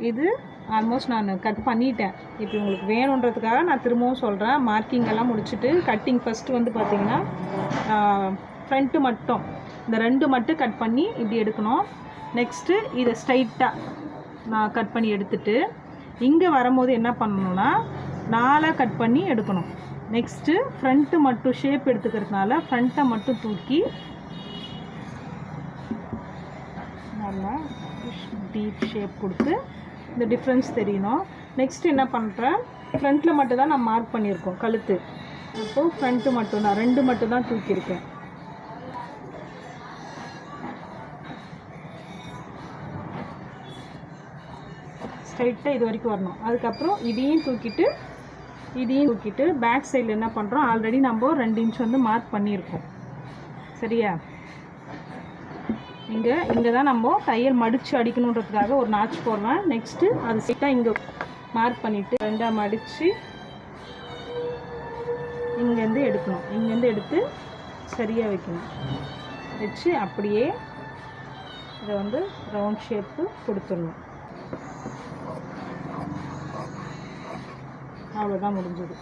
இது ஆல்மோஸ்ட் நான் கட் பண்ணிட்டேன். இப்போ உங்களுக்கு வேணுன்றதுக்காக நான் திரும்பவும் சொல்கிறேன். மார்க்கிங் எல்லாம் முடிச்சுட்டு கட்டிங் ஃபஸ்ட்டு வந்து பார்த்திங்கன்னா ஃப்ரண்ட்டு மட்டும் இந்த 2 மட்டும் கட் பண்ணி இப்படி எடுக்கணும். நெக்ஸ்ட்டு இதை ஸ்ட்ரைட்டாக நான் கட் பண்ணி எடுத்துட்டு இங்கே வரும்போது என்ன பண்ணணும்னா 4 கட் பண்ணி எடுக்கணும். நெக்ஸ்ட்டு ஃப்ரண்ட்டு மட்டும் ஷேப் எடுத்துக்கிறதுனால ஃப்ரண்ட்டை மட்டும் தூக்கி நல்லா டீப் ஷேப் கொடுத்து இந்த டிஃப்ரென்ஸ் தெரியணும். நெக்ஸ்ட் என்ன பண்ணுறேன், ஃப்ரண்ட்டில் மட்டும் தான் நான் மார்க் பண்ணியிருக்கோம் கழுத்து. அப்போது ஃப்ரண்ட்டு மட்டும் தான் 2 மட்டும் தான் தூக்கியிருக்கேன். ஸ்ட்ரைட்டாக இது வரைக்கும் வரணும். அதுக்கப்புறம் இதையும் தூக்கிட்டு பேக் சைடில் என்ன பண்ணுறோம், ஆல்ரெடி நம்ம 2 இன்ச் வந்து மார்க் பண்ணியிருக்கோம். சரியா? இங்கே தான் நம்ம தையல் மடித்து அடிக்கணுன்றதுக்காக ஒரு நாச் போடுறேன். நெக்ஸ்ட்டு அது ஸ்ட்ரைட்டாக இங்கே மார்க் பண்ணிவிட்டு 2ஆக மடித்து இங்கேருந்து எடுக்கணும். இங்கேருந்து எடுத்து சரியாக வைக்கணும். வச்சு அப்படியே இதை வந்து ரவுண்ட் ஷேப்பு கொடுத்துடணும். அவ்வளோதான் முடிஞ்சது.